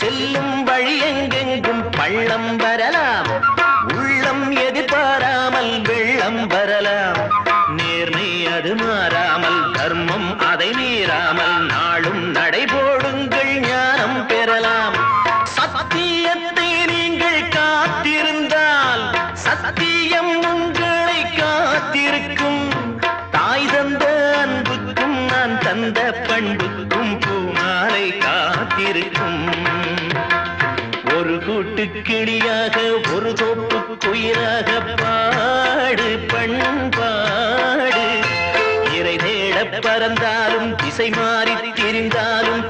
செல்லும் வழி எங்கெங்கும் பள்ளம் வரலாம், உள்ளம் எதிர்பாராமல் வெள்ளம் வரலாம். நேர்மை அது மாறாமல், தர்மம் அதை மீறாமல், நாளும் நடைபோடுங்கள் ஞானம் பெறலாம். சத்தியத்தை நீங்கள் காத்திருந்தால் சத்தியம் உங்களை காத்திருக்கும். தாய் தந்த அன்புக்கும் நான் தந்த பண்புக்கும் பூமாலை காத்திருக்கும். ஒரு கூட்டு கிளியாக ஒரு தோப்பு குயிலாக பாடு பண்பாடு. இறை தேட பறந்தாலும் திசை மாறி திரிந்தாலும்